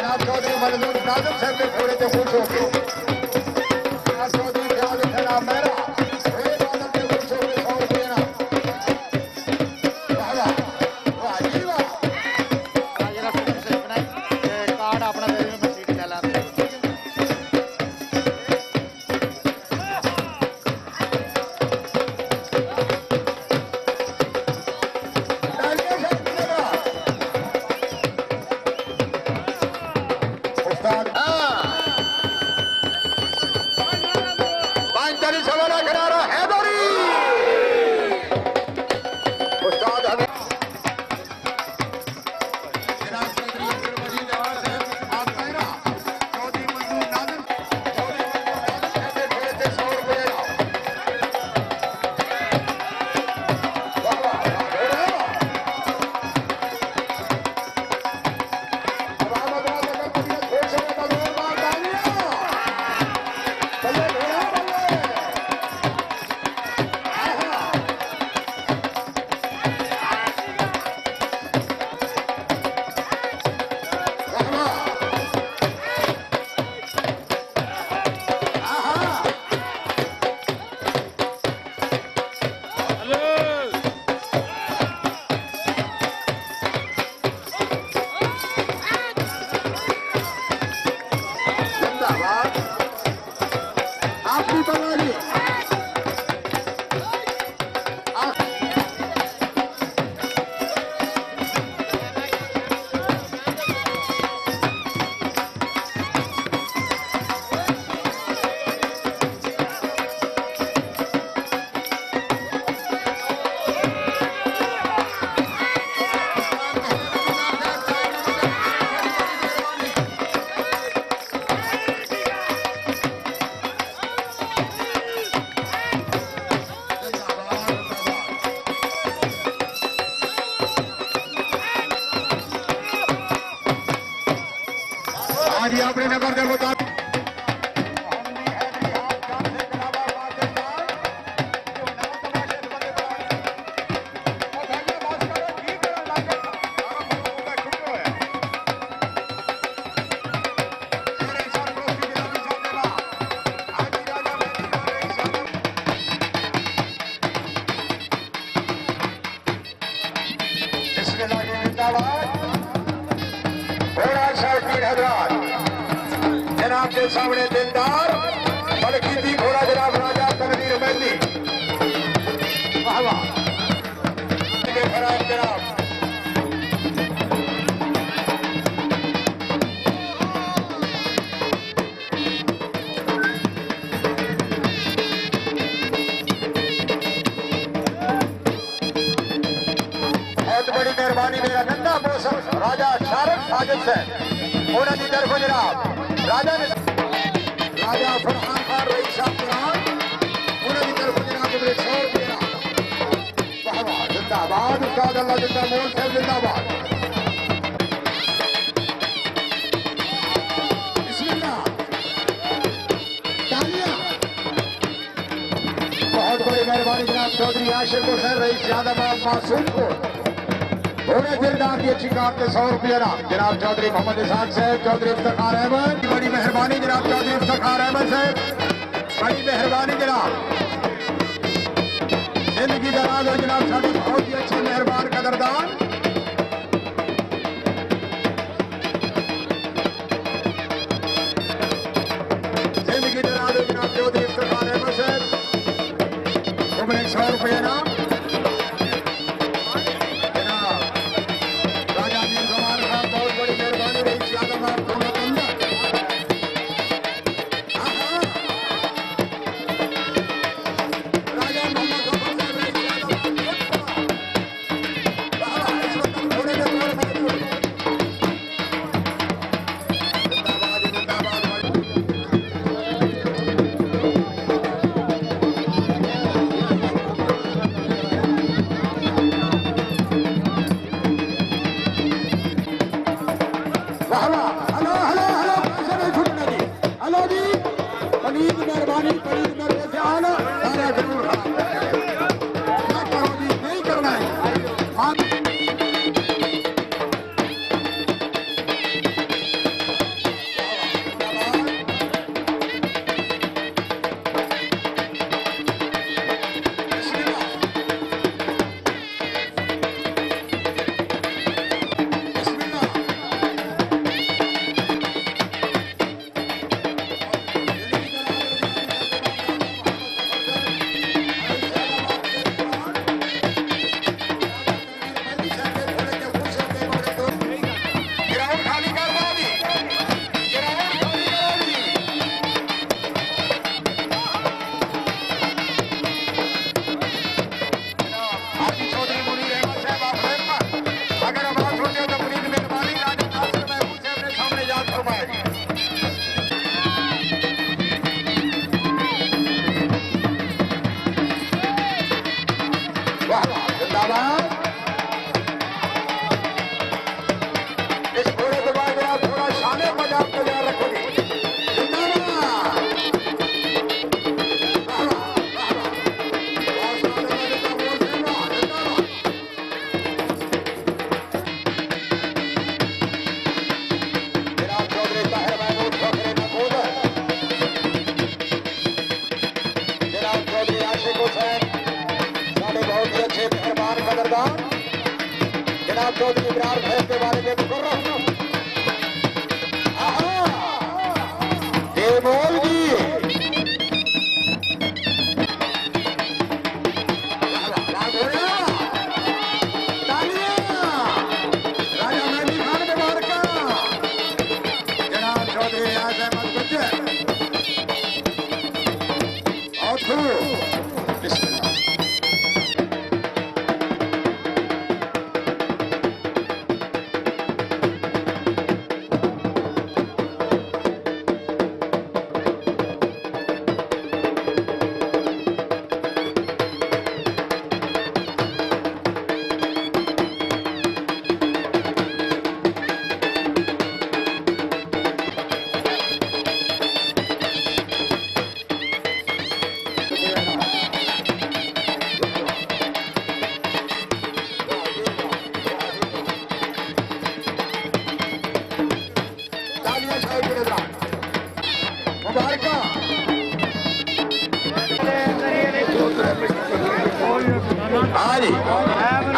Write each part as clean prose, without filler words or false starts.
जनाब चौधरी मंजूर नाजम साहब के घोड़े के खुश होके चौधरी ख्याल खड़ा मेरा अपने नंबर दे बता जनाब के सामने दिलदार बलकीती घोड़ा जनाब राजा तनवीर मेहंदी वाह वाह जनाब बहुत बड़ी मेहरबानी मेरा नंदा मौसम राजा शारक साजिद से उन्होंने की तरफ जनाब राजा ने राजा फरहान खान रईस साहब कुरान उन्होंने की तरफ जनाब मेरे 100 रुपये वाह वाह जिंदाबाद उस्ताद अल्लाह जिंदा मोल साहब जिंदाबाद बिस्मिल्लाह तालियां बहुत बड़ी मेहरबानी जनाब चौधरी आशिर हुसैन रईस यादव मासूम को घोड़े दिलदार की अच्छी कार के 100 रुपये जनाब चौधरी मोहम्मद इसाक साहब चौधरी इफ्तिखार अहमद बड़ी मेहरबानी जनाब चौधरी इफ्तिखार अहमद साहब बड़ी मेहरबानी जनाब जिंदगी दराज और जनाब साहब बहुत ही अच्छे मेहरबान कदरदान जिंदगी दराज और जनाब चौधरी इफ्तिखार अहमद साहब 100 रुपये नाम जनाब चौधरी इब्रार भाई के बारे में मुकर्रर ये बोल जी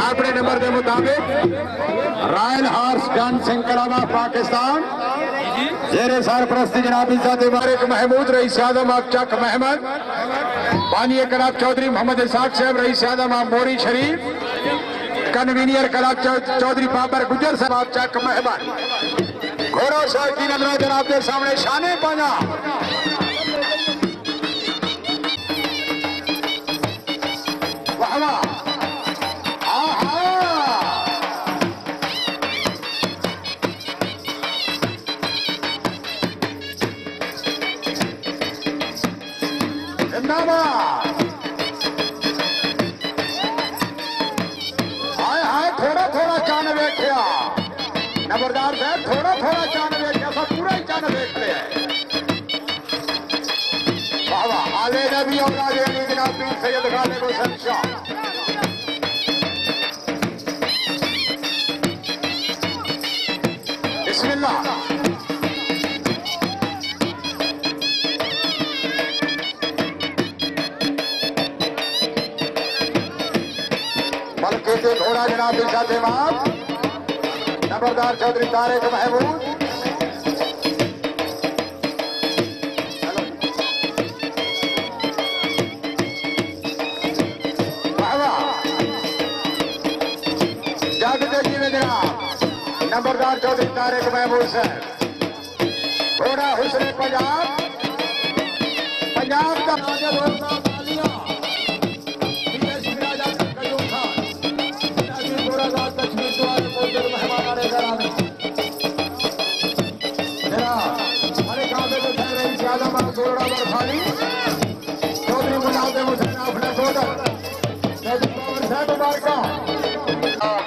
अपने नंबर के मुताबिक रॉयल हॉर्स गन सिंकलावा पाकिस्तान जेरे सरपरस्ती जनाब इज्जत मुबारक महमूद रईस आजम आप चक महमद बानी कलाब चौधरी मोहम्मद इसाक साहब रईस आजम आप मोरी शरीफ कन्वीनियर कलाब चौधरी बाबर गुजर साहब आप चक महमद घोड़ो साहब की नजर जनाब के सामने शाने पाना वाह नंबरदार साहब थोड़ा थोड़ा चांद देखा सब पूरा ही चांद देखते हैं बाबा आले नबी और राजे अली जनाब पीर सैयद गालिब हुसैन शाह बिस्मिल्लाह बल्कि से घोड़ा जनाब इरशाद इमाम नंबरदार चौधरी तारिक महमूद जागते जी में जनाब नंबरदार चौधरी तारिक महमूद साहब घोड़ा हुस्न पंजाब पंजाब का राजा चौधरी मुलाजिम हुसैन अपने सोदर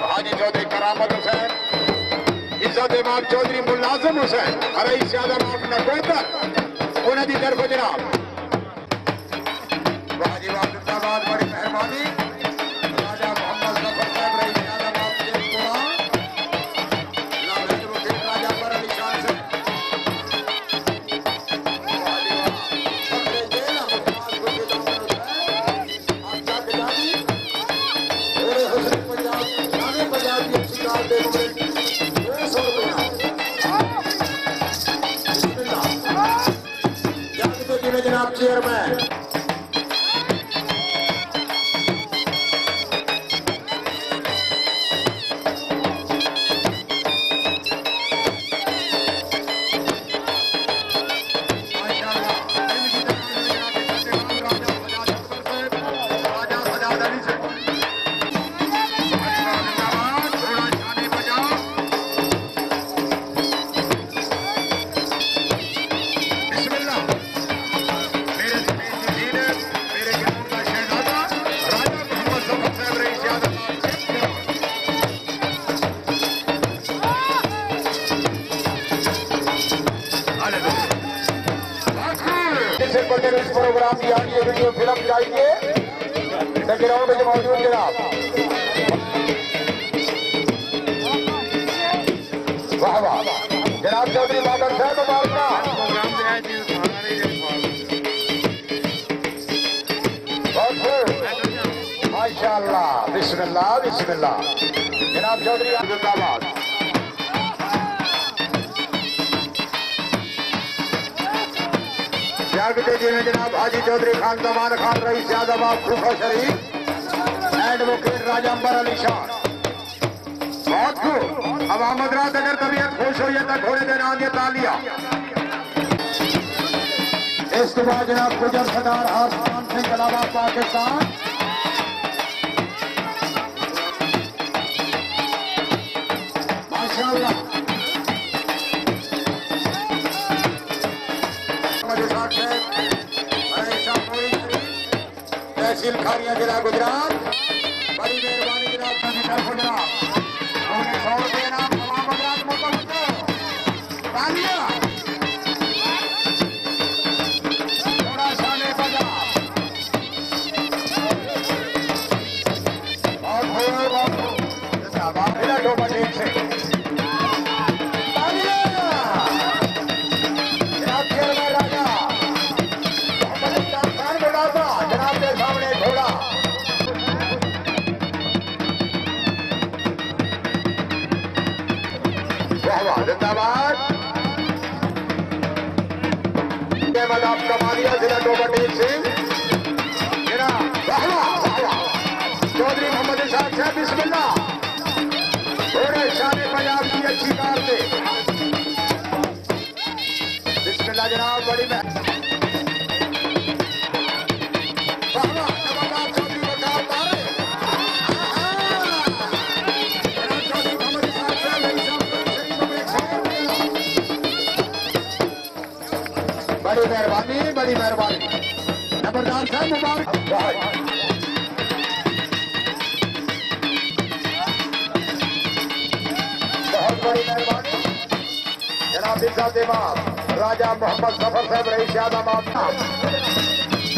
हाजी चौधरी करामत हुसैन इज्जत इमाम चौधरी मुलाजिम हुसैन रईस आजम अपना बेहतर उन्हें दी तरफ जनाब हाजी वाजिबाद बड़ी मेहरबानी राजा मोहम्मद जफर साहब रईस आजम आपके राजा पर अली खान से जनाब चेयरमैन इस प्रोग्राम की ऑडियो वीडियो फिल्म चाहिए ग्राउंड में मौजूद जनाब वाह वाह जनाब चौधरी बाबर साहब माशाअल्लाह बिस्मिल्लाह बिस्मिल्लाह जनाब चौधरी जिंदाबाद। जी में जनाब हाजी चौधरी खान जमान खान रईस यादवाबाद खूफा शरीफ एडवोकेट राजा अंबर अली शाह। बहुत खूब। अब अहमद रात अगर तबीयत खुश हो तो घोड़े देना आगे तालियां। इसके बाद जनाब गुजर सरदार हारसान सिंह इलाहाबाद पाकिस्तान। माशाअल्लाह तहसील खारिया जिला गुजरात। बड़ी मेहरबानी जनाब गुजरात उन्हें 100 रुपये नाम तमाम गुजरात मोहब्बत तालियां। थोड़ा शाने बजा और डोबा टीम से तालियां। जनाब चेयरमैन राजा मोहम्मद इमरान खान बुढ़ापा जनाब के सामने घोड़ा। जिंदाबाद। आप कमालिया जिला डोबा सिंह चौधरी मोहम्मद इसाक साहब बिस्मिल्लाह। घोड़े शाने पंजाब की अच्छी कार से बिस्मिल्लाह जनाब। बड़ी में बड़ी मेहरबानी बड़ी मेहरबानी नंबरदार साहब मुबारक। बहुत बड़ी मेहरबानी जनाब इज्जत-ए-बाब राजा मोहम्मद सफर साहब रईस यादवाबाद।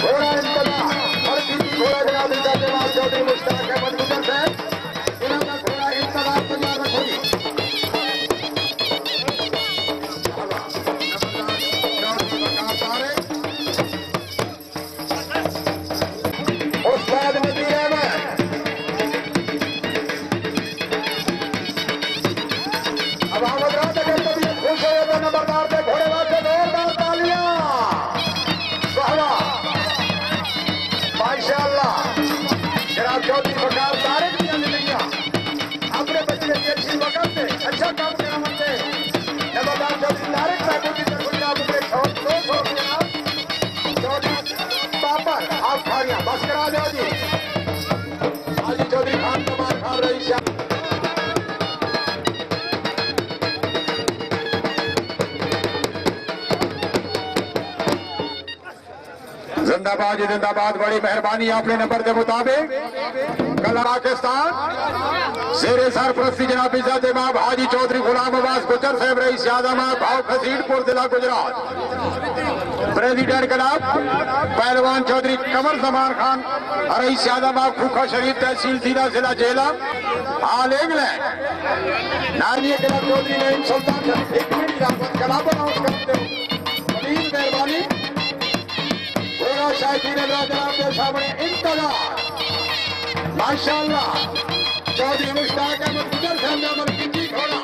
घोड़ा इंतजार और घोड़ा जनाब इज्जत-ए-बाब चौधरी मुश्ताक अहमद गुजर साहब। इनका घोड़ा इंतजार तैयार रखोगी। चौधरी बकार तारे मिलेंगे अपने बच्चे की अच्छी वक्त से अच्छा काम करना मनते नंबरदार चौधरी तारिक साहब की तरफ जनाब के 200 जनाब चौधरी पापर आप खारियां बस करा दो जी। हाजी चौधरी खान जमान खान रईस जिंदाबाद जिंदाबाद। बड़ी मेहरबानी आपने नंबर के मुताबिक कल पाकिस्तान शेरे सरप्रस्ती जनाब इज्जत-ए-बाब हाजी चौधरी गुलाम अब्बास गुजर साहब रईस यादवाबाद भाव खसीडपुर जिला गुजरात। प्रेसिडेंट क्लब पहलवान चौधरी कमर जमान खान रईस यादवाबाद खूखा शरीफ तहसील सीधा जिला जेला हाल इंग्लैंड। नारिये क्लब चौधरी नईम सुल्तान एक मिनट क्लब अनाउंस करते हो मेहरबानी। जनाब के सामने इंतजार माशाअल्लाह चौधरी मुश्ताक अहमद गुजर साहब ने अमल की घोड़ा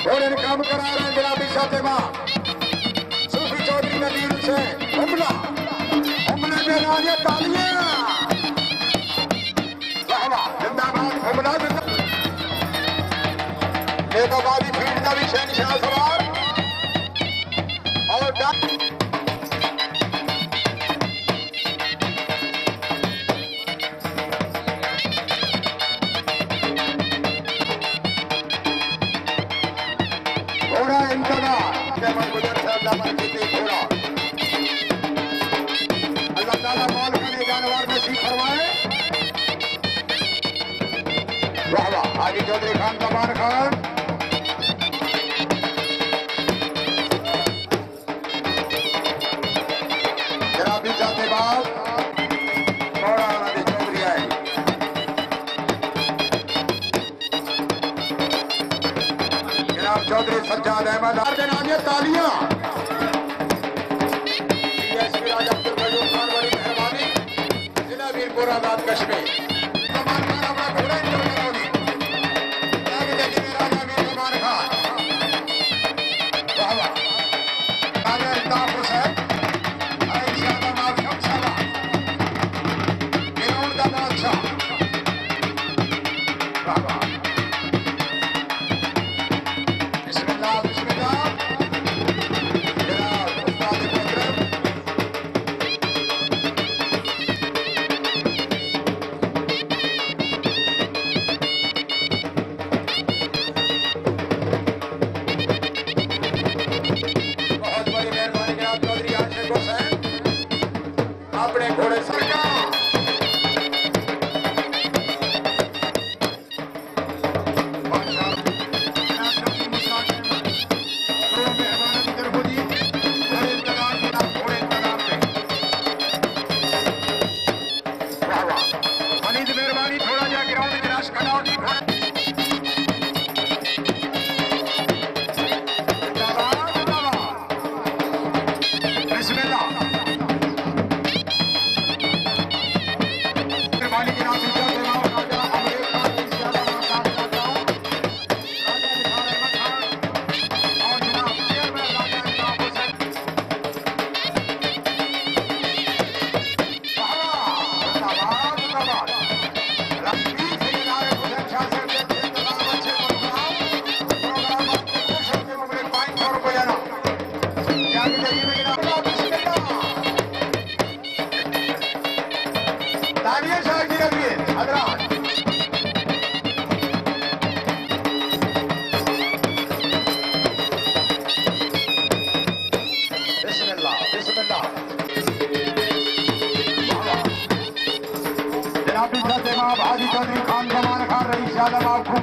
घोड़े ने काम करा रहे हैं जनाब इज्जत-ए-बाब सूफी चौधरी नदीर से हमला हमले में आगे तालियां। जिंदाबाद हमला बेगबादी फील्ड का भी शहनशाह सवार और अल्लाह ताला मौल खाने जानवर नसीब फरमाए। वाह वाह हाजी चौधरी खान जमान खान जनाब इज्जत-ए-बाब घोड़ा हाजी चौधरी आए। जनाब चौधरी सज्जाद अहमद हर दिन आगे तालियां। राजा अब्दुल खान बड़ी मेहरबानी जिला मीरपुर आजाद कश्मीर। रुपया जागते जी में जनाब तालियां साहब जी रखिए हजरात जनाब इमाम हाजी चौधरी खान जमान खान रईस यादव आपको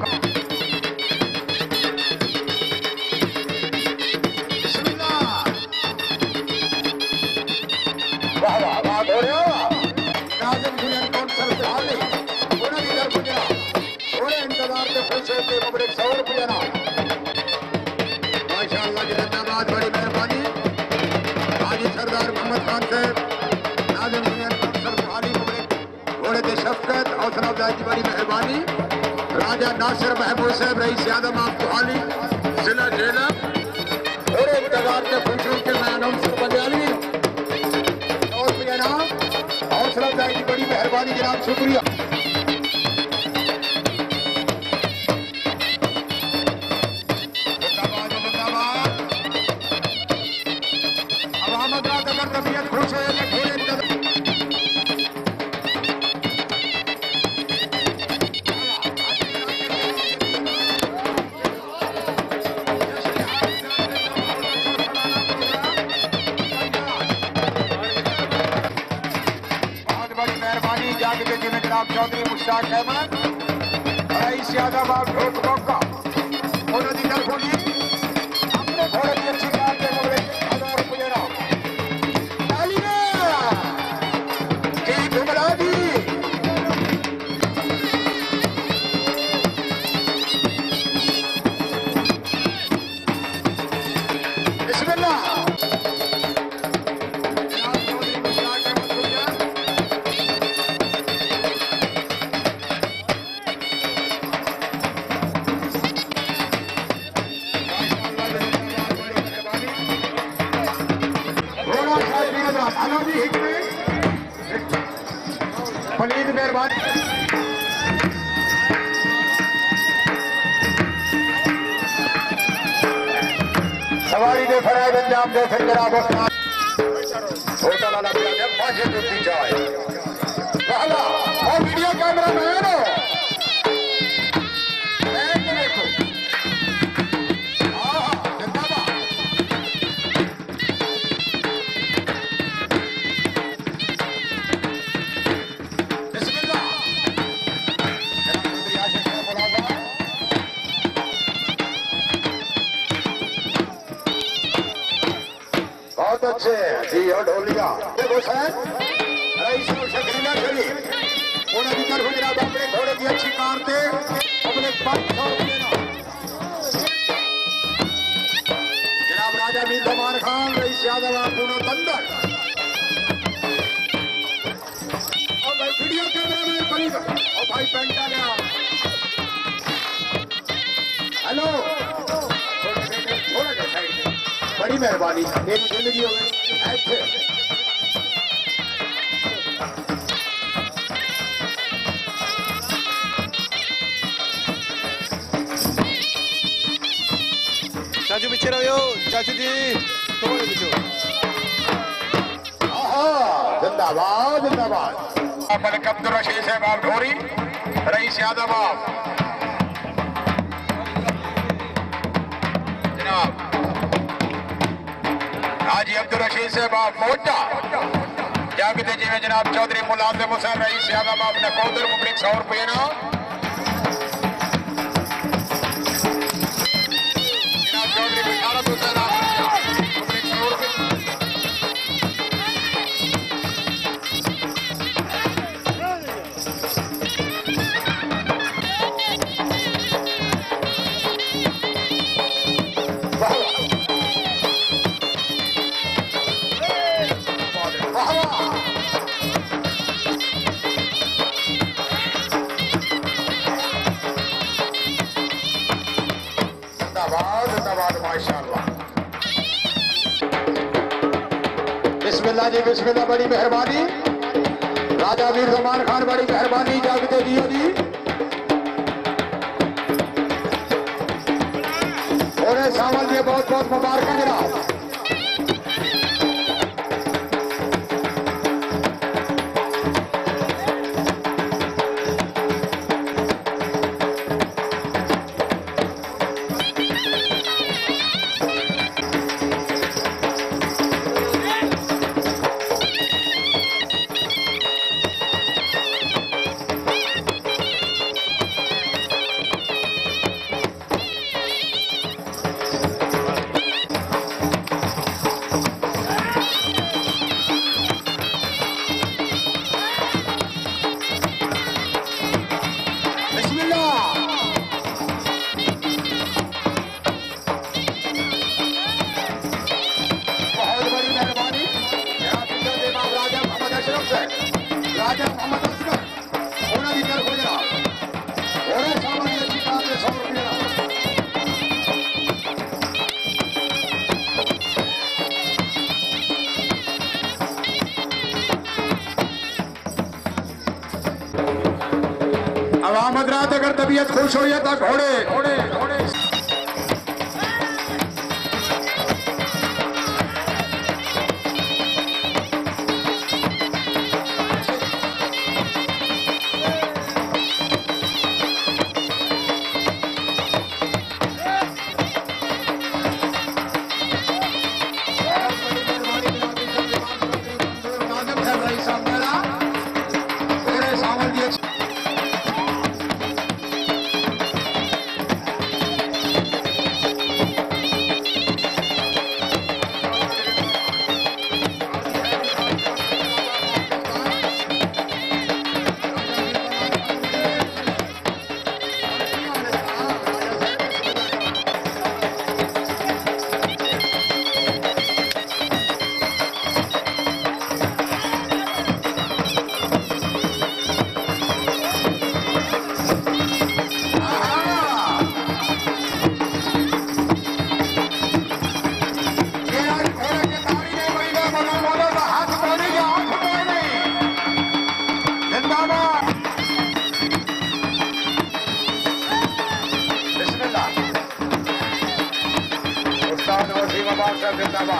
वाह वाह वाह घोड़े नाज़िम जुलियन कौंसल से हाली उन्हें भी दर पुजना थोड़े इंतजार के खुश होते मुबरक 100 रुपया ना माशाअल्लाह जिंदाबाद बड़ी मेहरबानी हाजी सरदार मोहम्मद खान साहब नाज़िम जुलियन कौंसल से हाली मुबरक घोड़े के शफकत हौसला अफजाई की बड़ी मेहरबानी राजा नासिर महबूब साहब रईस यादव आपको हाली जिला जेला थोड़े इंतजार के खुश होते मैं अनाउंसर बंजाली हौसला अफजाई की बड़ी मेहरबानी जनाब शुक्रिया अब अहमद रात अगर तबीयत खुश हो जनाब चौधरी मुश्ताक अहमद रईस यादव आप ढोक मौका उन्होंने तरफों की अपने घोड़े की अच्छी बात के मुबले 1000 रुपये ना तालियां जी घुमला दी बिस्मिल्लाह प्लीज मेहरबानी सवारी दे फराज अंजाम दे फिर जनाब होटल वाला फांसी टूटी जाए पहला और वीडियो कैमरा मैन अच्छे जी और ढोलिया देखो सर रईस और शकीला शरीफ उन्हें भी तरफ जनाब अपने घोड़े की अच्छी कार थे अपने 500 रुपये जनाब राजा मीर जमान खान रईस यादव पूर्ण बंदर और भाई वीडियो कैमरा में करीब और भाई पेंटा गया हेलो थोड़ा सा साइड बड़ी मेहरबानी मेरी जिंदगी हो गई ऐसे चाचू पीछे रहो चाचू जी थोड़े पीछे जिंदाबाद जिंदाबाद मलिक अब्दुल रशीद साहब आप ढोरी रईस यादव आप जनाब हाजी अब्दुल रशीद साहब आप मोटा जागते जी में जनाब चौधरी मुलाजिम हुसैन रईस यादव आप नकोदर मुबरक 100 रुपये ना जनाब चौधरी बिशारत हुसैन आप मुबरक 100 रुपये बिस्मिल्लाह जी बिस्मिल्लाह बड़ी मेहरबानी राजा वीर जमान खान बड़ी मेहरबानी जागते दियो जी घोड़े सावल ये बहुत बहुत मुबारक जनाब। राजा मोहम्मद असगर होना भी कर हो जनाब। घोड़े सावल ये जीता 100 रुपया। अब आमद रात अगर तबीयत खुश हो तो घोड़े घोड़े घोड़े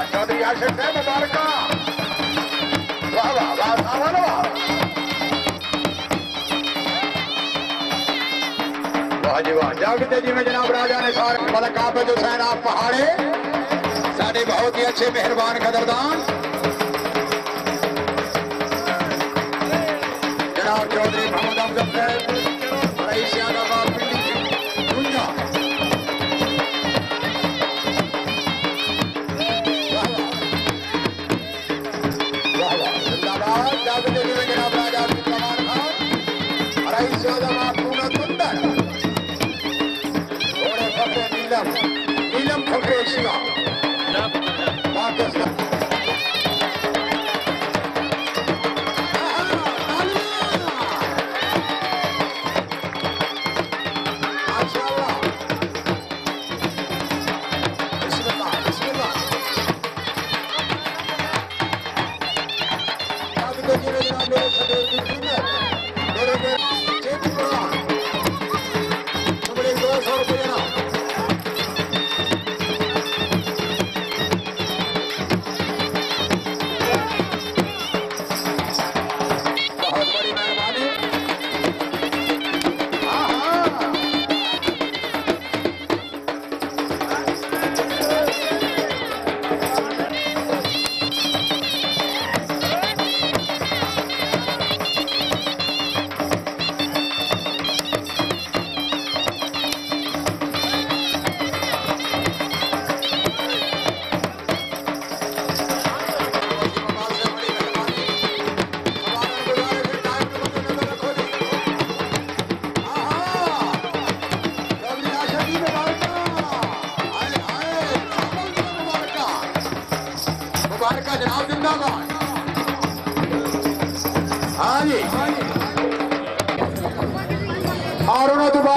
चौधरी आशिफ है मुबारक। वाह वाह वाह सावन वाह वाह जी वाह। जागते जी में जनाब राजा ने सार मलक आबिद हुसैन आप पहाड़े साढ़े बहुत ही अच्छे मेहरबान कदरदान जनाब चौधरी मोहम्मद अफजल साहब रईस यादाबाद पिंडी गुंजा। जागते जी में जनाब राजा अब्दुल खान रईस यादाबाद पूना कुंदर घोड़े फखरे नीलम नीलम फखरे शिवा पाकिस्तान।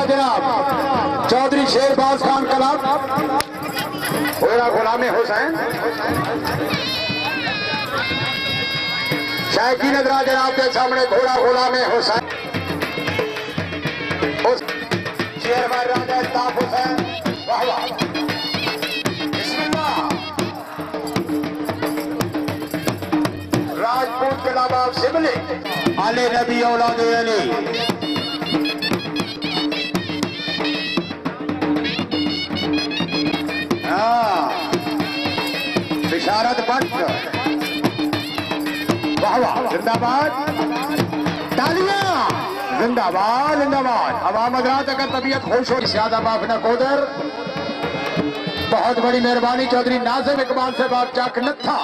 जनाब चौधरी शेरबाज खान क्लब घोड़ा गुलाम हुसैन शायकी नजरा जनाब के सामने घोड़ा गुलाम हुसैन चेयरमैन राजा अल्ताफ हुसैन वाह वाह। अब्दुल्ला बाब सिमली अली नबी औलाद अली बिशारत भट्ट वाह वाह जिंदाबाद तालियां जिंदाबाद जिंदाबाद। अवाम हज़रात अगर तबीयत खुश हो ज्यादा माफ न कोदर बहुत बड़ी मेहरबानी चौधरी नाजिम इकबाल से बाप चक नथा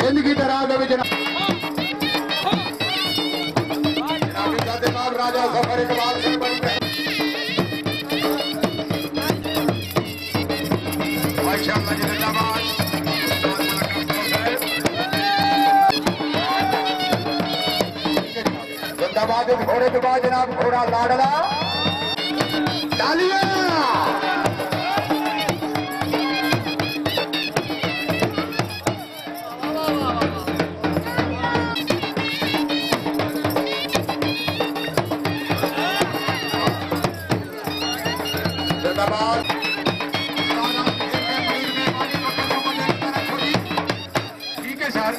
जिंदगी दराज में जनाब राजा जफर इकबाल से जिंदाबाद। घोड़े के बाद जनाब घोड़ा लाडला तालियां ठीक है सर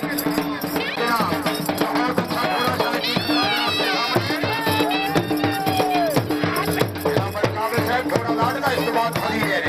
बहुत अच्छा घोड़ा लाडला इसके बाद खड़ी है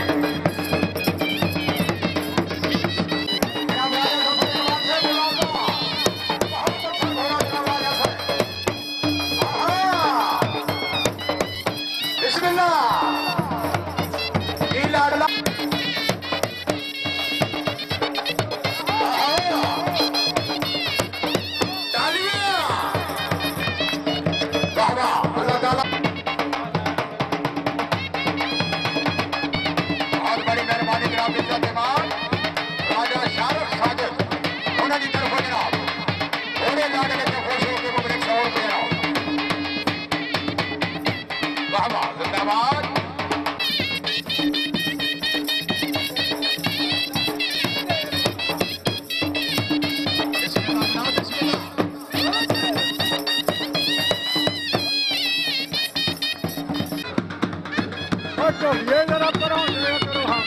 ये जरा करो हाँ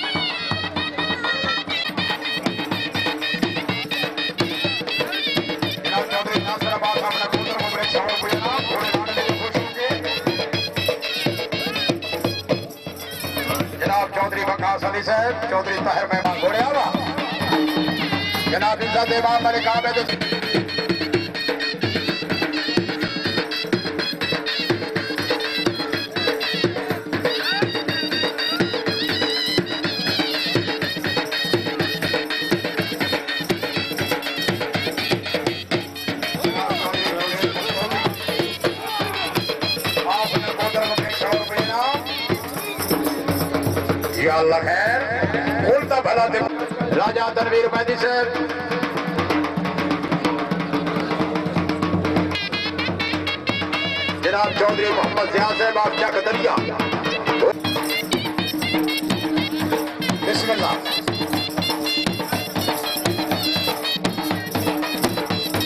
जनाब चौधरी वकास अली साहब चौधरी ताहिर मेहमान घोड़े आवा जनाब इज्जत इमाम मलिक आबद अल्लाह खैर बोलता भला दे राजा तनवीर बैदी से जनाब चौधरी मोहम्मद जिया साहब आप क्या कदरिया बिस्मिल्लाह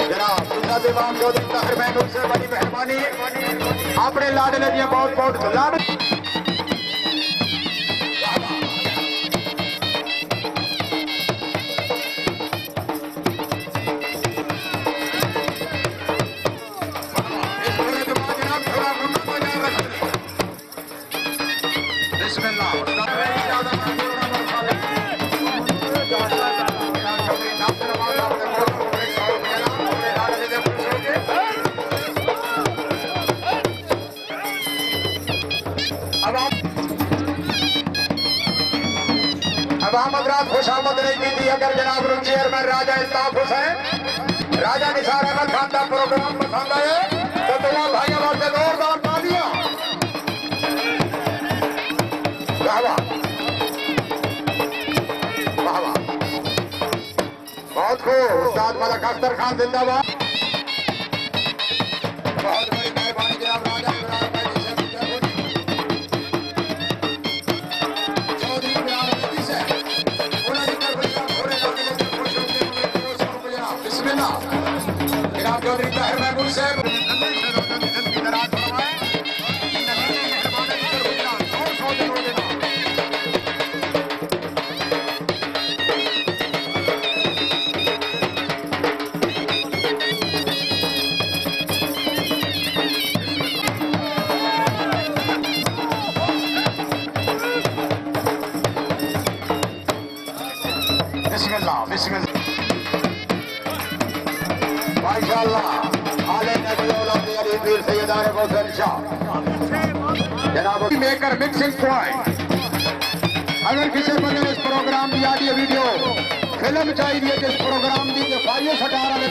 जनाब इमाम चौधरी ताहिर महमूद से बड़ी मेहरबानी अपने लाडले दिया बहुत बहुत लाड हजरात खुशामद नहीं की थी अगर जनाब चेयरमैन राजा इल्ताफ हुसैन राजा निसार अहमद खान का प्रोग्राम पसंद आए तो तमाम भाइयों और से जोरदार तालियां वाह वाह वाह वाह बहुत खूब उस्ताद मलक अख्तर खान जिंदाबाद बहुत बड़ी मेहरबानी जनाब राजा चौधरी ताहिर महमूद साहब बिस्मिल्लाह बिस्मिल्लाह माशाअल्लाह आले नबी औलाद अली पीर सैयदान गौसर शाह जनाब मेकर मिक्सिंग पॉइंट अगर किसी बंदे ने इस प्रोग्राम की आडियो वीडियो फिल्म चाहिए जिस प्रोग्राम की फाइल 18 में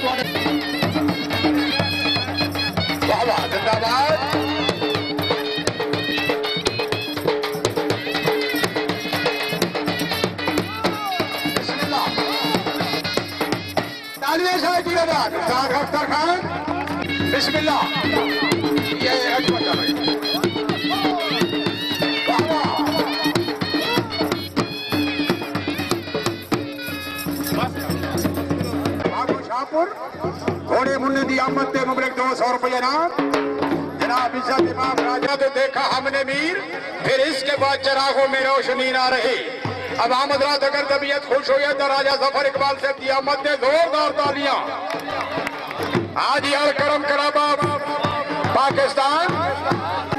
वाह वाह जिंदाबाद अख्तर खान बिस्मिल्लाह ये अजमत भाई बाबू शाहपुर घोड़े मुन्ने दी आमद ते मुबरक 200 रुपये नाम जनाब इज्जत इमाम राजा तो देखा हमने मीर फिर इसके बाद चरागों में रोशनी ना रही अब आमद रात अगर तबीयत खुश हो तो राजा जफर इकबाल से दी आमद ने जोरदार तालियां आज यार करम करा बाप पाकिस्तान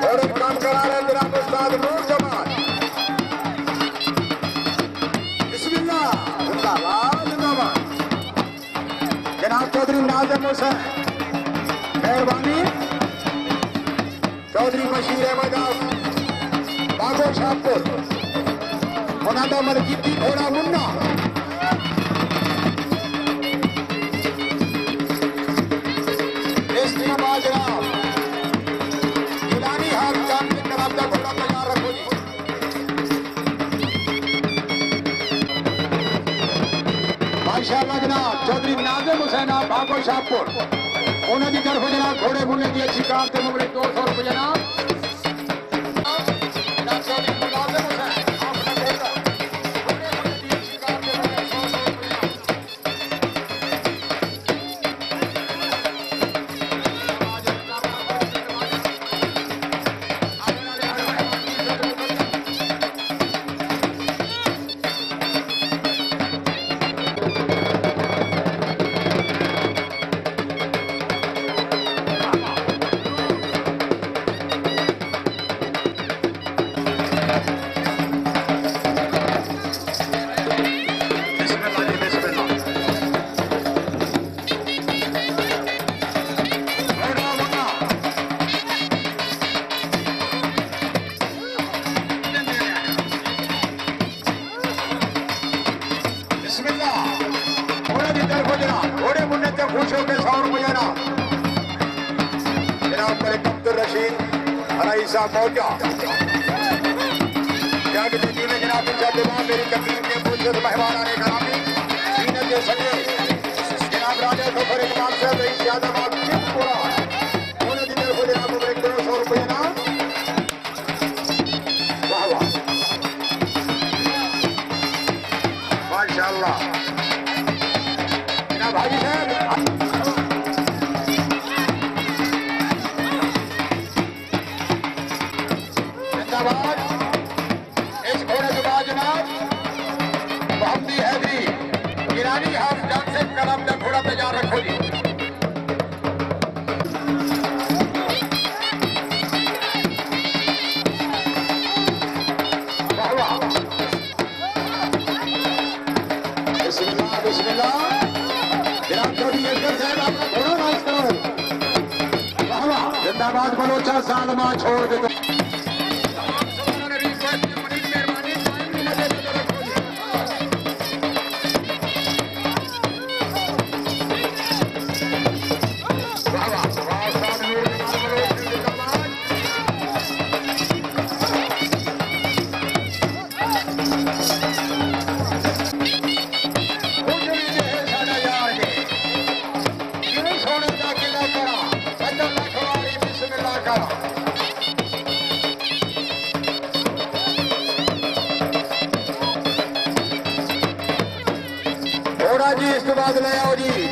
और काम करा रहे जनाब उस्ताद नूर जमाल बिस्मिल्लाह जिंदाबाद जिंदाबाद जनाब चौधरी नाज़िम हुसैन मेहरबानी चौधरी बशीर अहमद बागो शाहपुर मुनादा मलकीती घोड़ा मुन्ना गिलानी हाथ जान के कराता घोड़ा तैयार रखो जी माशाअल्लाह जनाब चौधरी नाज़िम हुसैन बागो शाहपुर उन्होंने तरफ जनाब घोड़े मुन्ने की अच्छी कार से मुबरक 200 रुपये जनाब मौजा जनाब मेरी तकलीफ के मुझसे मेहमान आने का नामी सीनत के सके जनाब राजा जफर इकबाल से रईस यादव उन्हें जिधर को जनाब मुबरक 200 रुपये नाम वाह वाह माशाअल्लाह जनाब हाजी साहब इस घोड़े के बाद जनाब मोहम्मदी हैदरी गिरानी हाफ जान से कलम का घोड़ा तैयार रखो जी बिस्मिल्लाह बिस्मिल्लाह जनाब चौधरी असगर साहब आपका घोड़ा नाच करो वाह वाह जिंदाबाद बलोचा सालमा छोड़ दे जी इसके बाद ले आओ जी